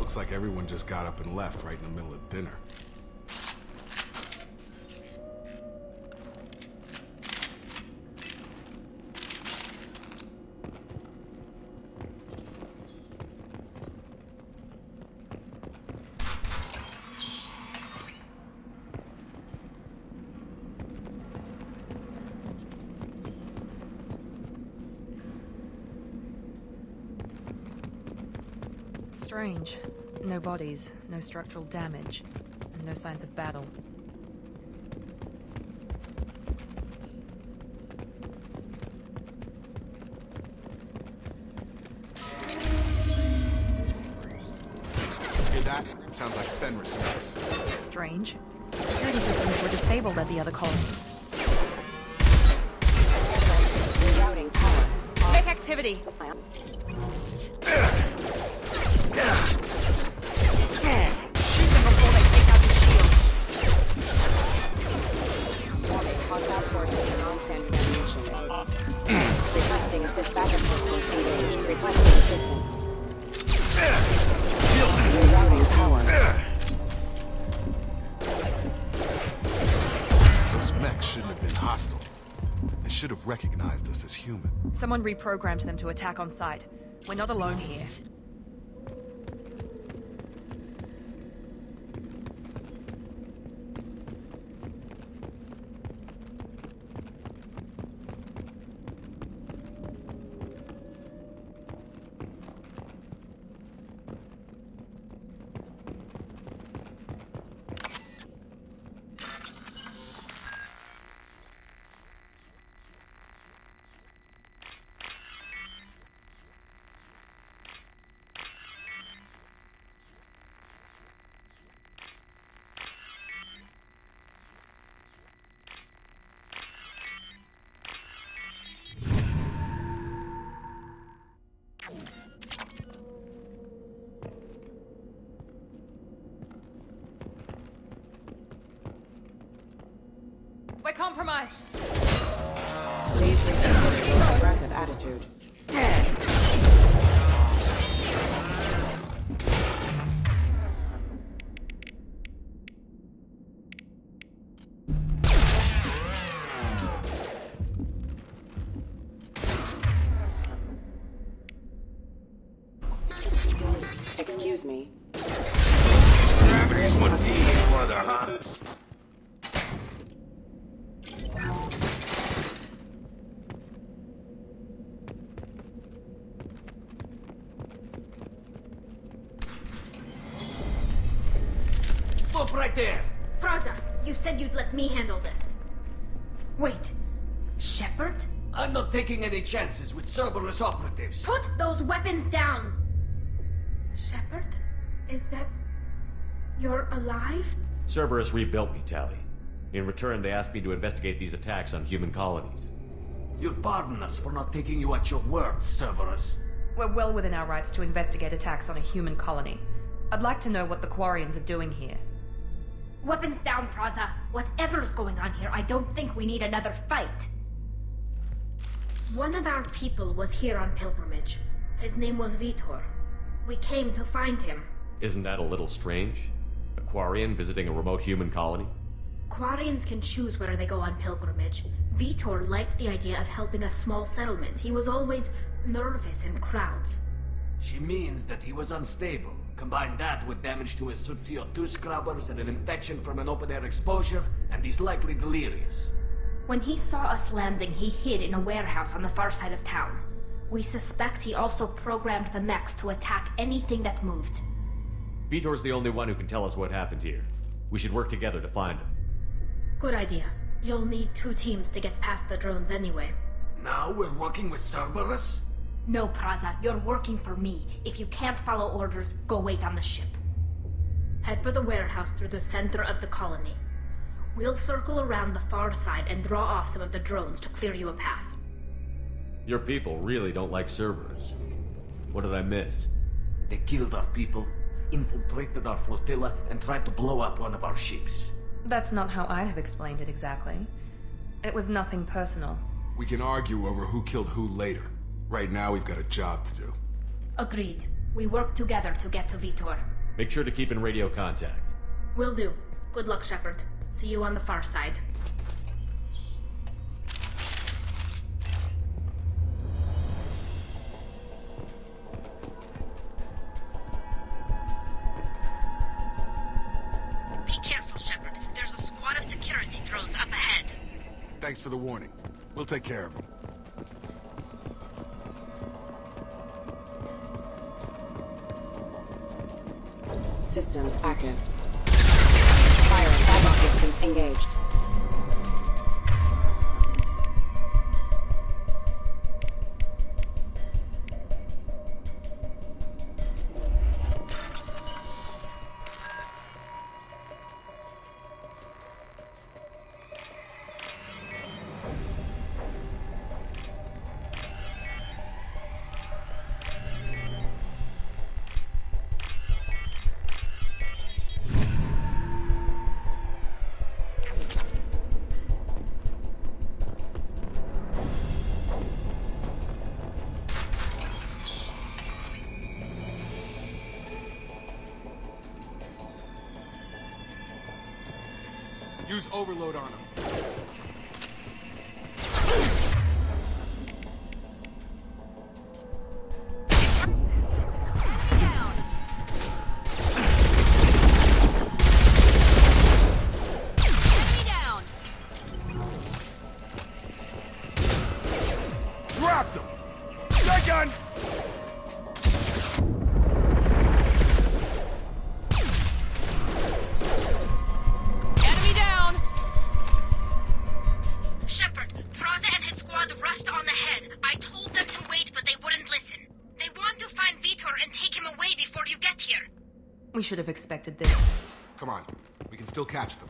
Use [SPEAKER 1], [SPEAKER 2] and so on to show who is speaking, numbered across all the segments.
[SPEAKER 1] Looks like everyone just got up and left right in the middle of dinner.
[SPEAKER 2] Strange. No bodies, no structural damage, and no signs of battle.
[SPEAKER 1] Hear that? It sounds like Fenris mess.
[SPEAKER 2] Strange. Security systems were disabled at the other colonies.
[SPEAKER 3] Rerouting power.
[SPEAKER 2] Make activity!
[SPEAKER 1] Should have recognized us as human.
[SPEAKER 2] Someone reprogrammed them to attack on sight. We're not alone here. We're compromised!
[SPEAKER 3] Please reconsider your aggressive attitude. Excuse me.
[SPEAKER 4] Gravity's one D, brother, huh? Stop right there!
[SPEAKER 5] Praza, you said you'd let me handle this. Wait, Shepard?
[SPEAKER 4] I'm not taking any chances with Cerberus operatives.
[SPEAKER 5] Put those weapons down! Shepard? Is that... you're alive?
[SPEAKER 6] Cerberus rebuilt me, Tally. In return, they asked me to investigate these attacks on human colonies.
[SPEAKER 4] You'll pardon us for not taking you at your word, Cerberus.
[SPEAKER 2] We're well within our rights to investigate attacks on a human colony. I'd like to know what the Quarians are doing here.
[SPEAKER 5] Weapons down, Praza. Whatever's going on here, I don't think we need another fight. One of our people was here on pilgrimage. His name was Vitor. We came to find him.
[SPEAKER 6] Isn't that a little strange? A Quarian visiting a remote human colony?
[SPEAKER 5] Quarians can choose where they go on pilgrimage. Vitor liked the idea of helping a small settlement. He was always nervous in crowds.
[SPEAKER 4] She means that he was unstable. Combine that with damage to his suit CO2 scrubbers and an infection from an open-air exposure, and he's likely delirious.
[SPEAKER 5] When he saw us landing, he hid in a warehouse on the far side of town. We suspect he also programmed the mechs to attack anything that moved.
[SPEAKER 6] Vitor's the only one who can tell us what happened here. We should work together to find him.
[SPEAKER 5] Good idea. You'll need 2 teams to get past the drones anyway.
[SPEAKER 4] Now we're working with Cerberus?
[SPEAKER 5] No, Praza, you're working for me. If you can't follow orders, go wait on the ship. Head for the warehouse through the center of the colony. We'll circle around the far side and draw off some of the drones to clear you a path.
[SPEAKER 6] Your people really don't like Cerberus. What did I miss?
[SPEAKER 4] They killed our people, infiltrated our flotilla, and tried to blow up one of our ships.
[SPEAKER 2] That's not how I'd have explained it exactly. It was nothing personal.
[SPEAKER 1] We can argue over who killed who later. Right now, we've got a job to do.
[SPEAKER 5] Agreed. We work together to get to Vitor.
[SPEAKER 6] Make sure to keep in radio contact.
[SPEAKER 5] Will do. Good luck, Shepard. See you on the far side. Be careful, Shepard. There's a squad of security drones up ahead.
[SPEAKER 1] Thanks for the warning. We'll take care of them.
[SPEAKER 3] Systems active. Fire and battle systems engaged.
[SPEAKER 1] Use overload on them. Dropped them! Shotgun!
[SPEAKER 2] We should have expected this.
[SPEAKER 1] Come on, we can still catch them.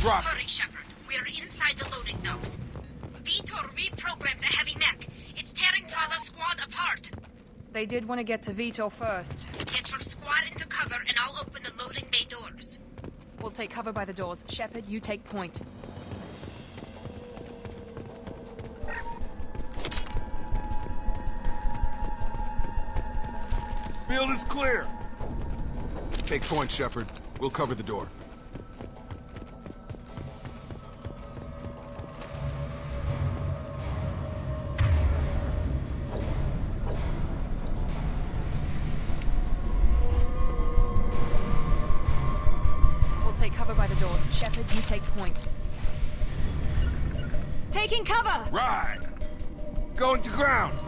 [SPEAKER 5] Hurry, Shepard. We're inside the loading docks. Vitor reprogrammed the heavy mech. It's tearing Plaza's squad apart.
[SPEAKER 2] They did want to get to Vitor first.
[SPEAKER 5] Get your squad into cover and I'll open the loading bay doors.
[SPEAKER 2] We'll take cover by the doors. Shepard, you take point.
[SPEAKER 1] Field is clear. Take point, Shepard. We'll cover the door.
[SPEAKER 2] Cover by the doors. Shepard, you take point. Taking cover!
[SPEAKER 1] Right! Going to ground!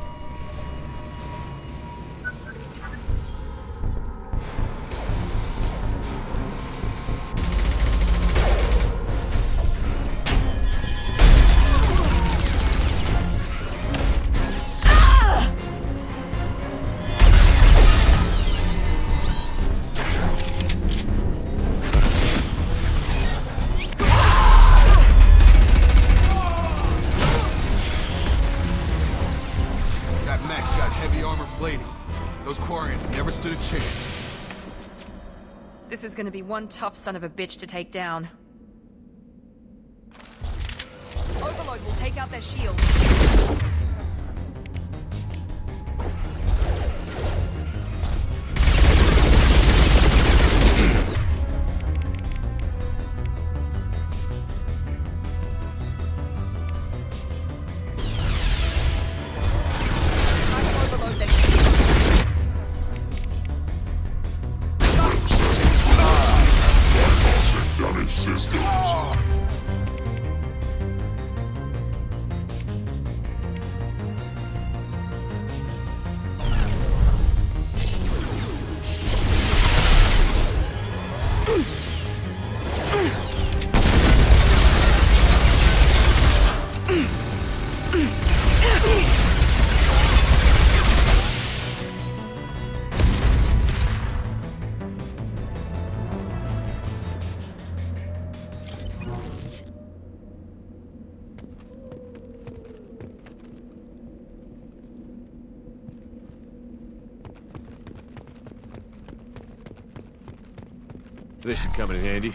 [SPEAKER 1] Those Quarians never stood a chance.
[SPEAKER 2] This is gonna be one tough son of a bitch to take down. Overload will take out their shields.
[SPEAKER 6] This should come in handy.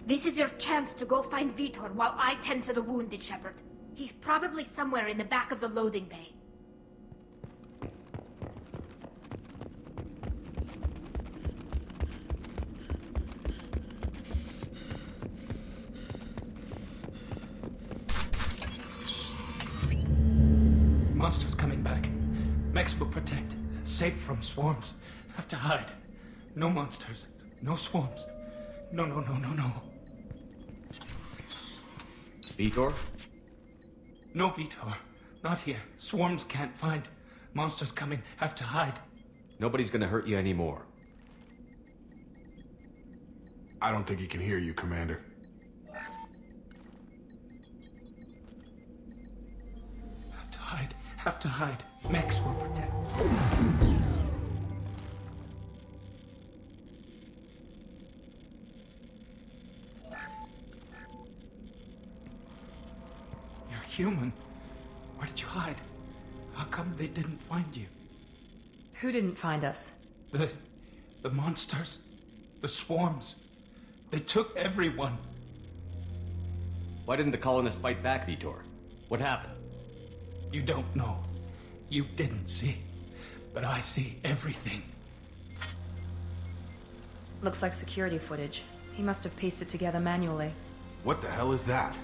[SPEAKER 5] This is your chance to go find Vitor while I tend to the wounded, Shepard. He's probably somewhere in the back of the loading bay.
[SPEAKER 7] Monsters coming back. Mechs will protect. Safe from swarms. Have to hide. No monsters. No swarms. No.
[SPEAKER 6] Vitor?
[SPEAKER 7] No, Vitor. Not here. Swarms can't find. Monsters coming. Have to hide.
[SPEAKER 6] Nobody's gonna hurt you anymore.
[SPEAKER 1] I don't think he can hear you, Commander.
[SPEAKER 7] Have to hide. Have to hide. Mechs will protect. You're human. Where did you hide? How come they didn't find you?
[SPEAKER 2] Who didn't find us?
[SPEAKER 7] The monsters. The swarms. They took everyone.
[SPEAKER 6] Why didn't the colonists fight back, Vitor? What happened?
[SPEAKER 7] You don't know. You didn't see. But I see everything.
[SPEAKER 2] Looks like security footage. He must have pieced it together manually.
[SPEAKER 1] What the hell is that?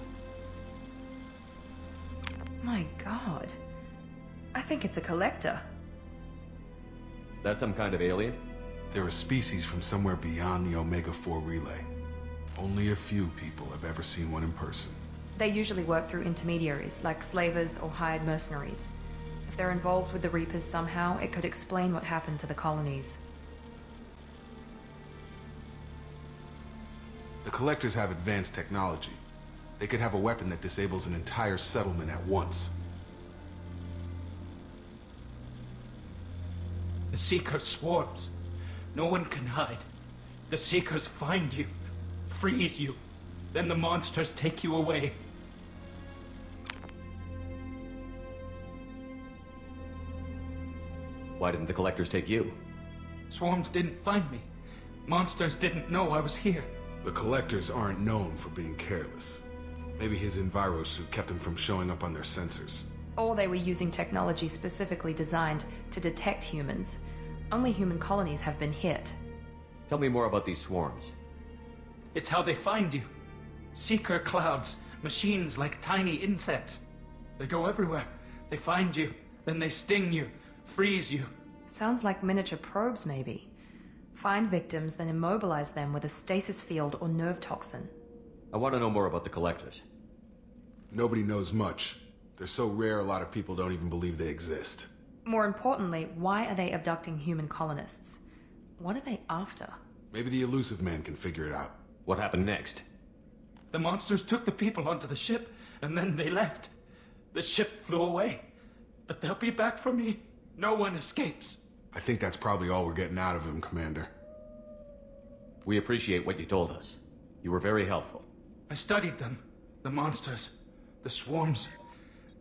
[SPEAKER 2] My god. I think it's a collector.
[SPEAKER 6] Is that some kind of alien?
[SPEAKER 1] They're a species from somewhere beyond the Omega-4 relay. Only a few people have ever seen one in person.
[SPEAKER 2] They usually work through intermediaries, like slavers or hired mercenaries. If they're involved with the Reapers somehow, it could explain what happened to the colonies.
[SPEAKER 1] The Collectors have advanced technology. They could have a weapon that disables an entire settlement at once.
[SPEAKER 7] The Seeker swarms. No one can hide. The Seekers find you, freeze you, then the monsters take you away.
[SPEAKER 6] Why didn't the collectors take you?
[SPEAKER 7] Swarms didn't find me. Monsters didn't know I was here.
[SPEAKER 1] The Collectors aren't known for being careless. Maybe his enviro suit kept him from showing up on their sensors.
[SPEAKER 2] Or they were using technology specifically designed to detect humans. Only human colonies have been hit.
[SPEAKER 6] Tell me more about these swarms.
[SPEAKER 7] It's how they find you. Seeker clouds, machines like tiny insects. They go everywhere. They find you, then they sting you, freeze you.
[SPEAKER 2] Sounds like miniature probes, maybe. Find victims, then immobilize them with a stasis field or nerve toxin.
[SPEAKER 6] I want to know more about the collectors.
[SPEAKER 1] Nobody knows much. They're so rare a lot of people don't even believe they exist.
[SPEAKER 2] More importantly, why are they abducting human colonists? What are they after?
[SPEAKER 1] Maybe the elusive man can figure it out.
[SPEAKER 6] What happened next?
[SPEAKER 7] The monsters took the people onto the ship, and then they left. The ship flew away. But they'll be back for me. No one escapes.
[SPEAKER 1] I think that's probably all we're getting out of him, Commander.
[SPEAKER 6] We appreciate what you told us. You were very helpful.
[SPEAKER 7] I studied them. The monsters. The swarms.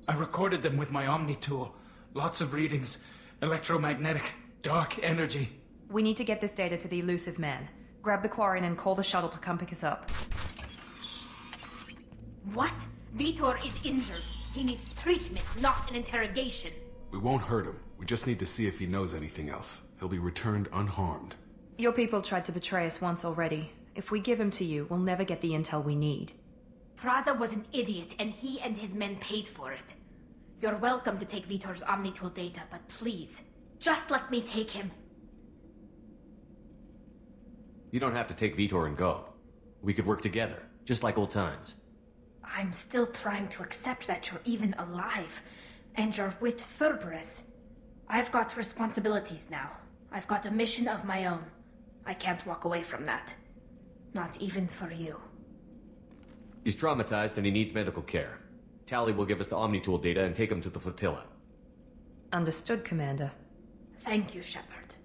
[SPEAKER 7] I recorded them with my Omni tool. Lots of readings. Electromagnetic. Dark energy.
[SPEAKER 2] We need to get this data to the elusive man. Grab the Quarian and call the shuttle to come pick us up.
[SPEAKER 5] What? Vitor is injured. He needs treatment, not an interrogation.
[SPEAKER 1] We won't hurt him. We just need to see if he knows anything else. He'll be returned unharmed.
[SPEAKER 2] Your people tried to betray us once already. If we give him to you, we'll never get the intel we need.
[SPEAKER 5] Praza was an idiot, and he and his men paid for it. You're welcome to take Vitor's Omnitool data, but please, just let me take him.
[SPEAKER 6] You don't have to take Vitor and go. We could work together, just like old times.
[SPEAKER 5] I'm still trying to accept that you're even alive, and you're with Cerberus. I've got responsibilities now. I've got a mission of my own. I can't walk away from that. Not even for you.
[SPEAKER 6] He's traumatized and he needs medical care. Tali will give us the Omnitool data and take him to the flotilla.
[SPEAKER 2] Understood, Commander.
[SPEAKER 5] Thank you, Shepard.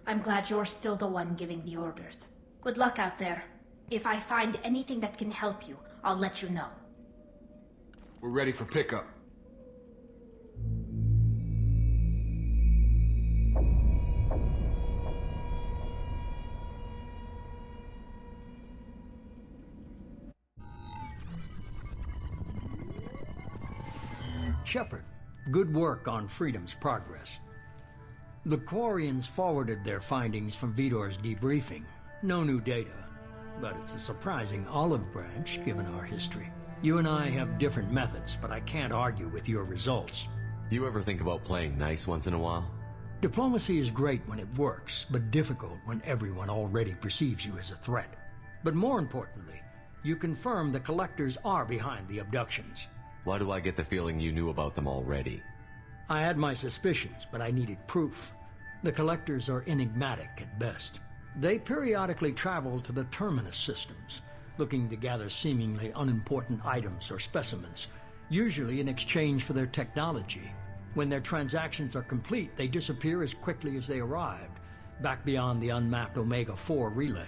[SPEAKER 5] I'm glad you're still the one giving the orders. Good luck out there. If I find anything that can help you, I'll let you know.
[SPEAKER 1] We're ready for pickup.
[SPEAKER 8] Shepard, good work on Freedom's progress. The Quarians forwarded their findings from Vitor's debriefing. No new data, but it's a surprising olive branch given our history. You and I have different methods, but I can't argue with your results.
[SPEAKER 6] You ever think about playing nice once in a while?
[SPEAKER 8] Diplomacy is great when it works, but difficult when everyone already perceives you as a threat. But more importantly, you confirm the Collectors are behind the abductions.
[SPEAKER 6] Why do I get the feeling you knew about them already?
[SPEAKER 8] I had my suspicions, but I needed proof. The Collectors are enigmatic at best. They periodically travel to the Terminus systems, looking to gather seemingly unimportant items or specimens, usually in exchange for their technology. When their transactions are complete, they disappear as quickly as they arrived, back beyond the unmapped Omega-4 relay.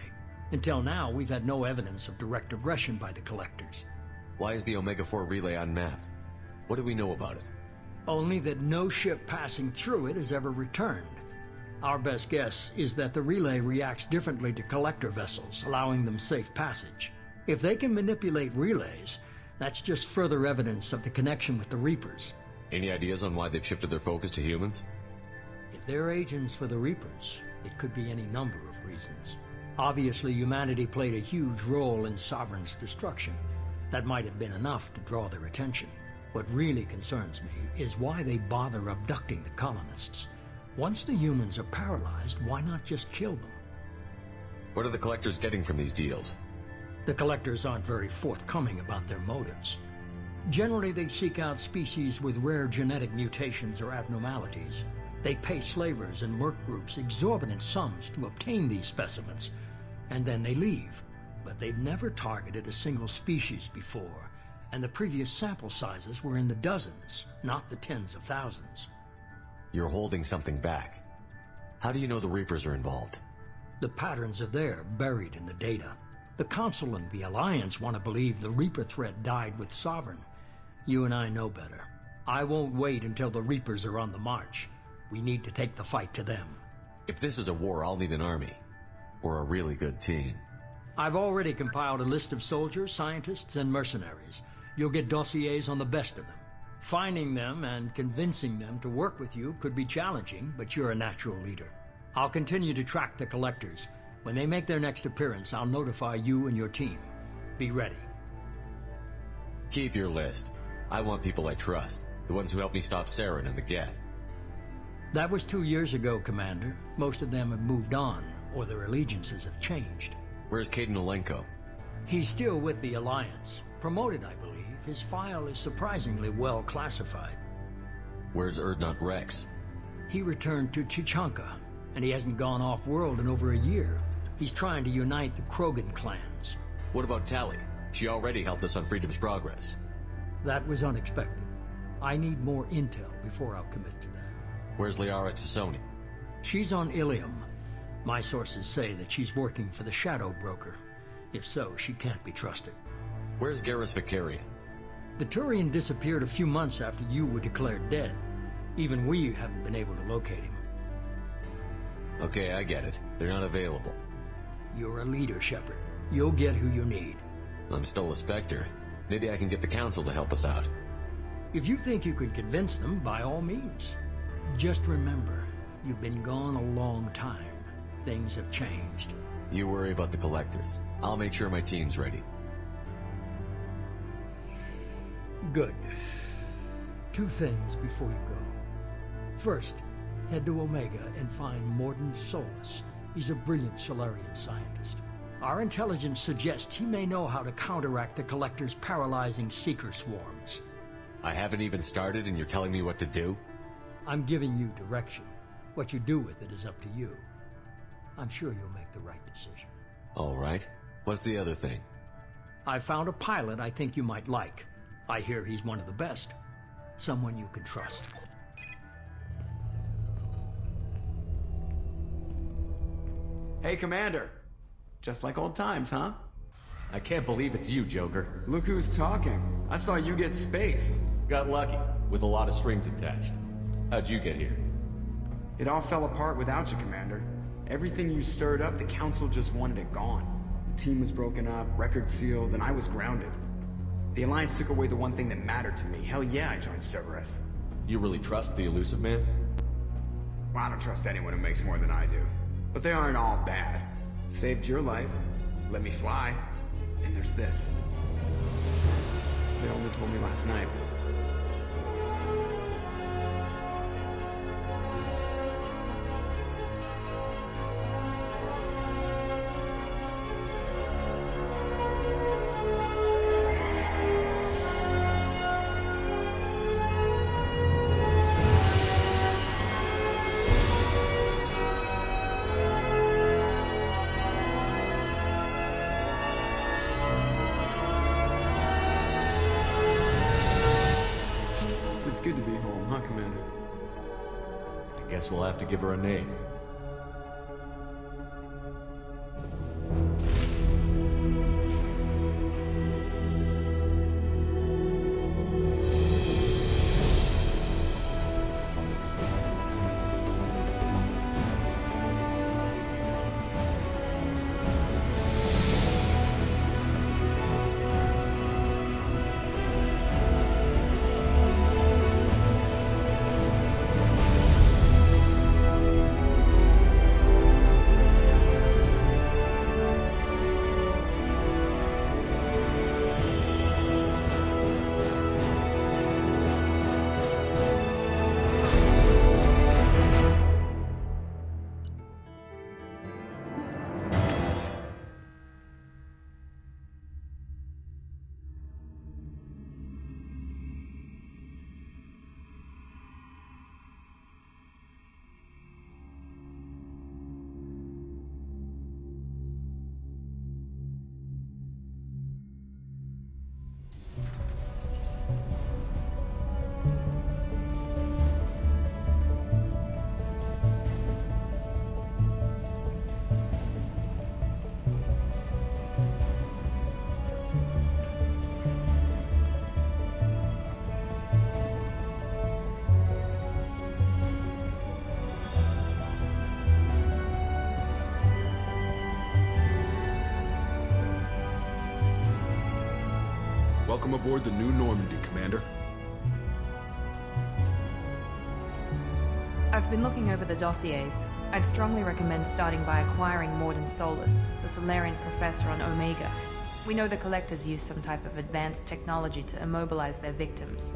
[SPEAKER 8] Until now, we've had no evidence of direct aggression by the Collectors.
[SPEAKER 6] Why is the Omega-4 relay unmapped? What do we know about it?
[SPEAKER 8] Only that no ship passing through it has ever returned. Our best guess is that the relay reacts differently to Collector vessels, allowing them safe passage. If they can manipulate relays, that's just further evidence of the connection with the Reapers.
[SPEAKER 6] Any ideas on why they've shifted their focus to humans?
[SPEAKER 8] If they're agents for the Reapers, it could be any number of reasons. Obviously, humanity played a huge role in Sovereign's destruction. That might have been enough to draw their attention. What really concerns me is why they bother abducting the colonists. Once the humans are paralyzed, why not just kill them?
[SPEAKER 6] What are the Collectors getting from these deals?
[SPEAKER 8] The Collectors aren't very forthcoming about their motives. Generally, they seek out species with rare genetic mutations or abnormalities. They pay slavers and merc groups exorbitant sums to obtain these specimens, and then they leave. But they've never targeted a single species before, and the previous sample sizes were in the dozens, not the tens of thousands.
[SPEAKER 6] You're holding something back. How do you know the Reapers are involved?
[SPEAKER 8] The patterns are there, buried in the data. The Council and the Alliance want to believe the Reaper threat died with Sovereign. You and I know better. I won't wait until the Reapers are on the march. We need to take the fight to them.
[SPEAKER 6] If this is a war, I'll need an army. Or a really good team.
[SPEAKER 8] I've already compiled a list of soldiers, scientists, and mercenaries. You'll get dossiers on the best of them. Finding them and convincing them to work with you could be challenging, but you're a natural leader. I'll continue to track the Collectors. When they make their next appearance, I'll notify you and your team. Be ready.
[SPEAKER 6] Keep your list. I want people I trust. The ones who helped me stop Saren and the Geth.
[SPEAKER 8] That was 2 years ago, Commander. Most of them have moved on, or their allegiances have changed.
[SPEAKER 6] Where's Caden Olenko?
[SPEAKER 8] He's still with the Alliance. Promoted, I believe. His file is surprisingly well classified.
[SPEAKER 6] Where's Erdnot Rex?
[SPEAKER 8] He returned to Chichanka, and he hasn't gone off-world in over a year. He's trying to unite the Krogan clans.
[SPEAKER 6] What about Tali? She already helped us on Freedom's progress.
[SPEAKER 8] That was unexpected. I need more intel before I'll commit to that.
[SPEAKER 6] Where's Liara Tassoni?
[SPEAKER 8] She's on Ilium. My sources say that she's working for the Shadow Broker. If so, she can't be trusted.
[SPEAKER 6] Where's Garrus Vicarian?
[SPEAKER 8] The Turian disappeared a few months after you were declared dead. Even we haven't been able to locate him.
[SPEAKER 6] Okay, I get it. They're not available.
[SPEAKER 8] You're a leader, Shepard. You'll get who you need.
[SPEAKER 6] I'm still a Spectre. Maybe I can get the Council to help us out.
[SPEAKER 8] If you think you can convince them, by all means. Just remember, you've been gone a long time. Things have changed.
[SPEAKER 6] You worry about the collectors. I'll make sure my team's ready.
[SPEAKER 8] Good. Two things before you go. First, head to Omega and find Morden Solus. He's a brilliant Solarian scientist. Our intelligence suggests he may know how to counteract the Collector's paralyzing Seeker swarms.
[SPEAKER 6] I haven't even started and you're telling me what to do?
[SPEAKER 8] I'm giving you direction. What you do with it is up to you. I'm sure you'll make the right decision.
[SPEAKER 6] All right. What's the other thing?
[SPEAKER 8] I found a pilot I think you might like. I hear he's one of the best. Someone you can trust.
[SPEAKER 9] Hey, Commander. Just like old times, huh?
[SPEAKER 10] I can't believe it's you, Joker.
[SPEAKER 9] Look who's talking. I saw you get spaced.
[SPEAKER 10] Got lucky, with a lot of strings attached. How'd you get here?
[SPEAKER 9] It all fell apart without you, Commander. Everything you stirred up, the Council just wanted it gone. The team was broken up, record sealed, and I was grounded. The Alliance took away the one thing that mattered to me. Hell yeah, I joined Cerberus.
[SPEAKER 10] You really trust the Elusive Man?
[SPEAKER 9] Well, I don't trust anyone who makes more than I do. But they aren't all bad. Saved your life, let me fly, and there's this. They only told me last night. Good to be home, huh, Commander?
[SPEAKER 10] I guess we'll have to give her a name.
[SPEAKER 1] Welcome aboard the new Normandy, Commander.
[SPEAKER 2] I've been looking over the dossiers. I'd strongly recommend starting by acquiring Morden Solus, the Solarian professor on Omega. We know the Collectors use some type of advanced technology to immobilize their victims.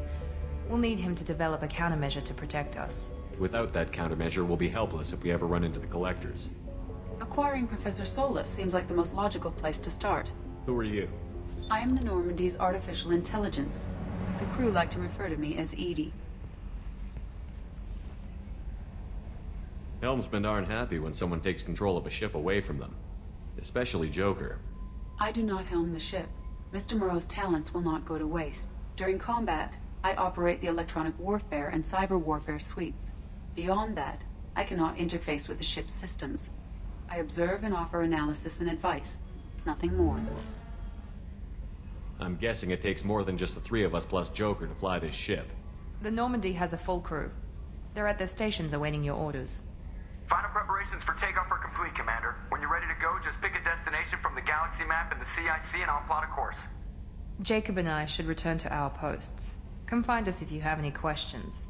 [SPEAKER 2] We'll need him to develop a countermeasure to protect us.
[SPEAKER 10] Without that countermeasure, we'll be helpless if we ever run into the Collectors.
[SPEAKER 3] Acquiring Professor Solus seems like the most logical place to start.
[SPEAKER 10] Who are you?
[SPEAKER 3] I am the Normandy's artificial intelligence. The crew like to refer to me as Edie.
[SPEAKER 10] Helmsmen aren't happy when someone takes control of a ship away from them. Especially Joker.
[SPEAKER 3] I do not helm the ship. Mr. Moreau's talents will not go to waste. During combat, I operate the electronic warfare and cyber warfare suites. Beyond that, I cannot interface with the ship's systems. I observe and offer analysis and advice. Nothing more.
[SPEAKER 10] I'm guessing it takes more than just the three of us plus Joker to fly this ship.
[SPEAKER 2] The Normandy has a full crew. They're at their stations awaiting your orders.
[SPEAKER 11] Final preparations for takeoff are complete, Commander. When you're ready to go, just pick a destination from the galaxy map in the CIC and I'll plot a course.
[SPEAKER 2] Jacob and I should return to our posts. Come find us if you have any questions.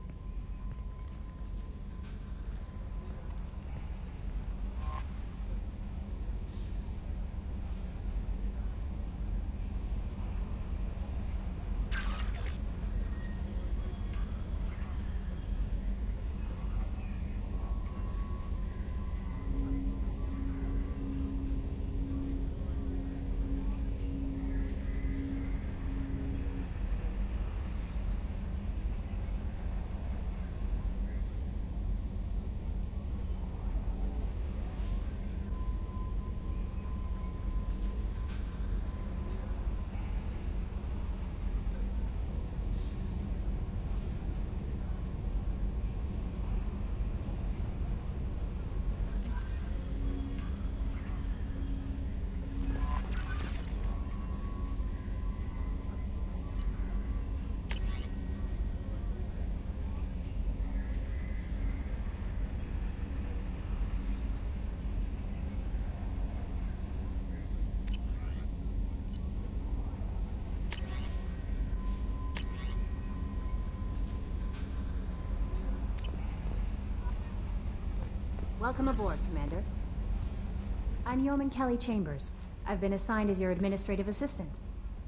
[SPEAKER 12] Welcome aboard, Commander. I'm Yeoman Kelly Chambers. I've been assigned as your administrative assistant.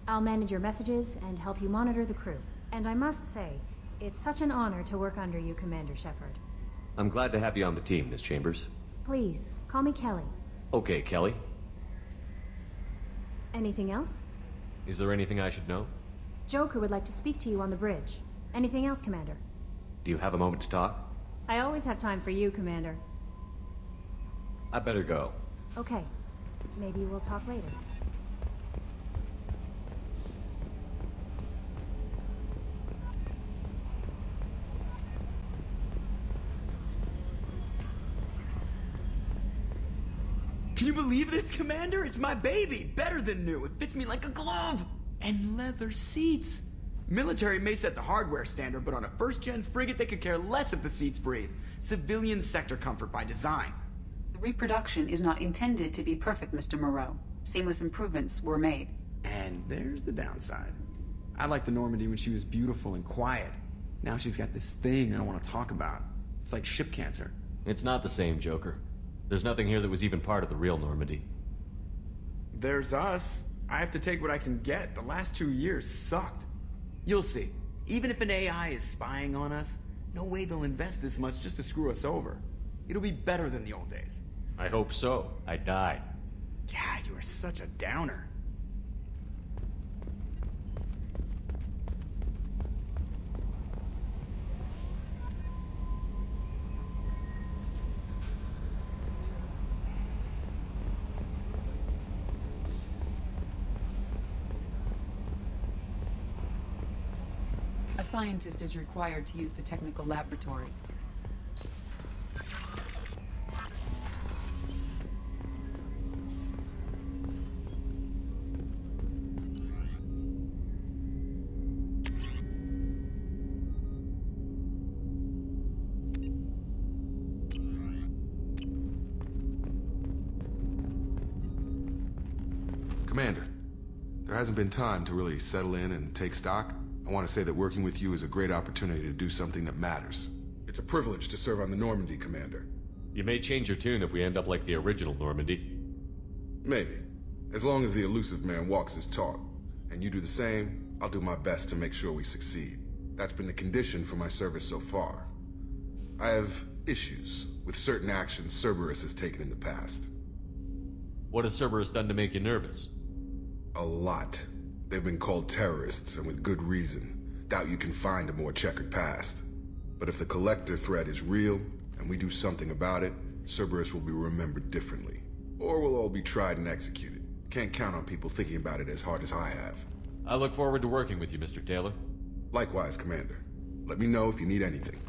[SPEAKER 12] I'll manage your messages and help you monitor the crew. And I must say, it's such an honor to work under you, Commander Shepard.
[SPEAKER 10] I'm glad to have you on the team, Miss Chambers.
[SPEAKER 12] Please, call me Kelly.
[SPEAKER 10] Okay, Kelly.
[SPEAKER 12] Anything else?
[SPEAKER 10] Is there anything I should know?
[SPEAKER 12] Joker would like to speak to you on the bridge. Anything else, Commander?
[SPEAKER 10] Do you have a moment to talk?
[SPEAKER 12] I always have time for you, Commander.
[SPEAKER 10] I better go.
[SPEAKER 12] Okay. Maybe we'll talk later.
[SPEAKER 9] Can you believe this, Commander? It's my baby! Better than new. It fits me like a glove! And leather seats! Military may set the hardware standard, but on a first-gen frigate they could care less if the seats breathe. Civilian sector comfort by design.
[SPEAKER 3] The reproduction is not intended to be perfect, Mr. Moreau. Seamless improvements were made.
[SPEAKER 9] And there's the downside. I liked the Normandy when she was beautiful and quiet. Now she's got this thing I don't want to talk about. It's like ship cancer.
[SPEAKER 10] It's not the same, Joker. There's nothing here that was even part of the real Normandy.
[SPEAKER 9] There's us. I have to take what I can get. The last 2 years sucked. You'll see. Even if an AI is spying on us, no way they'll invest this much just to screw us over. It'll be better than the old days.
[SPEAKER 10] I hope so. I died.
[SPEAKER 9] Yeah, you are such a downer.
[SPEAKER 3] A scientist is required to use the technical laboratory.
[SPEAKER 1] Commander, there hasn't been time to really settle in and take stock. I want to say that working with you is a great opportunity to do something that matters. It's a privilege to serve on the Normandy, Commander.
[SPEAKER 10] You may change your tune if we end up like the original Normandy.
[SPEAKER 1] Maybe. As long as the elusive man walks his talk, and you do the same, I'll do my best to make sure we succeed. That's been the condition for my service so far. I have issues with certain actions Cerberus has taken in the past.
[SPEAKER 10] What has Cerberus done to make you nervous?
[SPEAKER 1] A lot. They've been called terrorists, and with good reason. Doubt you can find a more checkered past. But if the Collector threat is real, and we do something about it, Cerberus will be remembered differently. Or we'll all be tried and executed. Can't count on people thinking about it as hard as I have.
[SPEAKER 10] I look forward to working with you, Mr. Taylor.
[SPEAKER 1] Likewise, Commander. Let me know if you need anything.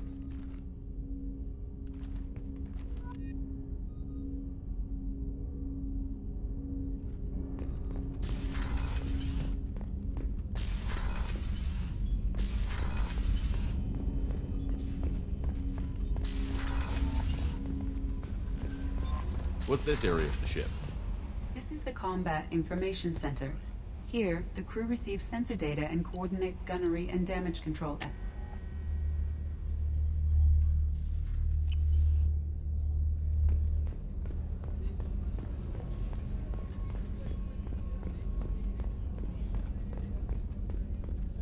[SPEAKER 10] What's this area of the ship?
[SPEAKER 3] This is the Combat Information Center. Here, the crew receives sensor data and coordinates gunnery and damage control.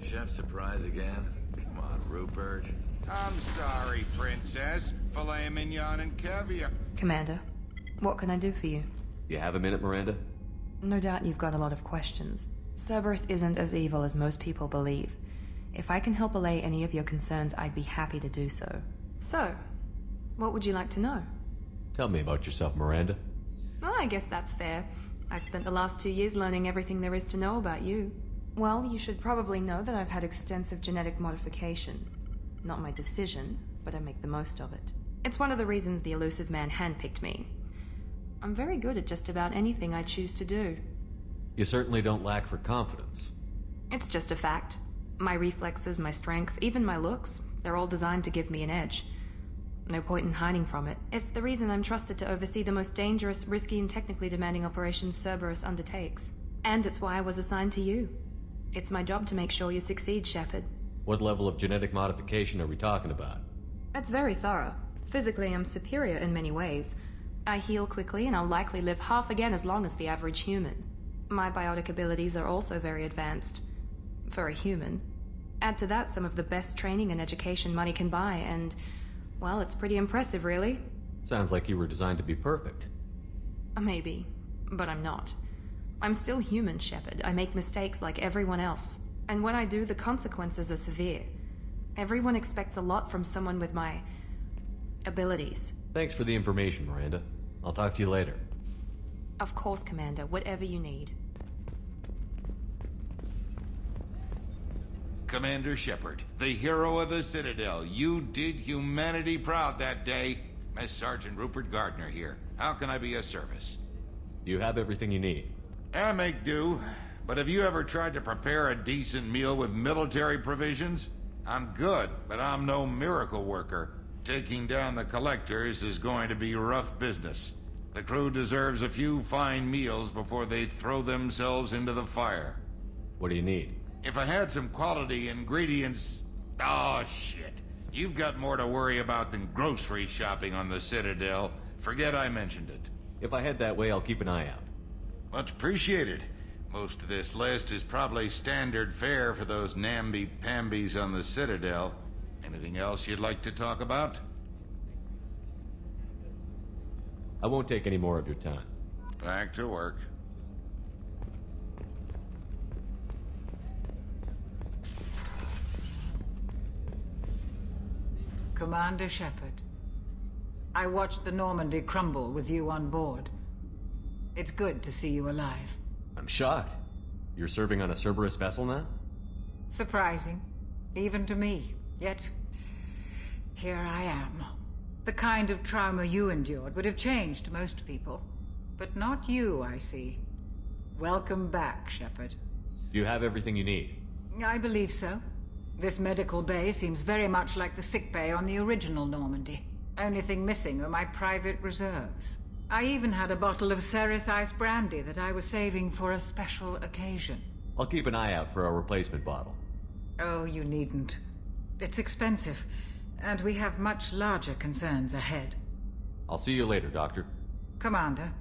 [SPEAKER 13] Chef surprise again? Come on, Rupert.
[SPEAKER 14] I'm sorry, Princess. Filet mignon and caviar.
[SPEAKER 2] Commander, what can I do for you?
[SPEAKER 10] You have a minute, Miranda?
[SPEAKER 2] No doubt you've got a lot of questions. Cerberus isn't as evil as most people believe. If I can help allay any of your concerns, I'd be happy to do so. So, what would you like to know?
[SPEAKER 10] Tell me about yourself, Miranda.
[SPEAKER 2] Oh, I guess that's fair. I've spent the last 2 years learning everything there is to know about you. Well, you should probably know that I've had extensive genetic modification. Not my decision, but I make the most of it. It's one of the reasons the elusive man handpicked me. I'm very good at just about anything I choose to do.
[SPEAKER 10] You certainly don't lack for confidence.
[SPEAKER 2] It's just a fact. My reflexes, my strength, even my looks, they're all designed to give me an edge. No point in hiding from it. It's the reason I'm trusted to oversee the most dangerous, risky, and technically demanding operations Cerberus undertakes. And it's why I was assigned to you. It's my job to make sure you succeed, Shepard.
[SPEAKER 10] What level of genetic modification are we talking about?
[SPEAKER 2] It's very thorough. Physically, I'm superior in many ways. I heal quickly, and I'll likely live half again as long as the average human. My biotic abilities are also very advanced. For a human. Add to that some of the best training and education money can buy, and... well, it's pretty impressive, really.
[SPEAKER 10] Sounds like you were designed to be perfect.
[SPEAKER 2] Maybe, but I'm not. I'm still human, Shepard. I make mistakes like everyone else. And when I do, the consequences are severe. Everyone expects a lot from someone with my... abilities.
[SPEAKER 10] Thanks for the information, Miranda. I'll talk to you later.
[SPEAKER 2] Of course, Commander. Whatever you need.
[SPEAKER 14] Commander Shepard, the hero of the Citadel. You did humanity proud that day. Master Sergeant Rupert Gardner here. How can I be of service?
[SPEAKER 10] Do you have everything you need?
[SPEAKER 14] I make do. But have you ever tried to prepare a decent meal with military provisions? I'm good, but I'm no miracle worker. Taking down the Collectors is going to be rough business. The crew deserves a few fine meals before they throw themselves into the fire.
[SPEAKER 10] What do you need?
[SPEAKER 14] If I had some quality ingredients... Oh, shit. You've got more to worry about than grocery shopping on the Citadel. Forget I mentioned it.
[SPEAKER 10] If I head that way, I'll keep an eye out.
[SPEAKER 14] Much appreciated. Most of this list is probably standard fare for those namby-pambies on the Citadel. Anything else you'd like to talk about?
[SPEAKER 10] I won't take any more of your time.
[SPEAKER 14] Back to work.
[SPEAKER 15] Commander Shepard, I watched the Normandy crumble with you on board. It's good to see you alive.
[SPEAKER 10] I'm shocked. You're serving on a Cerberus vessel now?
[SPEAKER 15] Surprising, even to me. Yet, here I am. The kind of trauma you endured would have changed most people. But not you, I see. Welcome back, Shepard.
[SPEAKER 10] Do you have everything you need?
[SPEAKER 15] I believe so. This medical bay seems very much like the sick bay on the original Normandy. Only thing missing are my private reserves. I even had a bottle of Cerberus ice brandy that I was saving for a special occasion.
[SPEAKER 10] I'll keep an eye out for a replacement bottle.
[SPEAKER 15] Oh, you needn't. It's expensive, and we have much larger concerns ahead.
[SPEAKER 10] I'll see you later, Doctor.
[SPEAKER 15] Commander,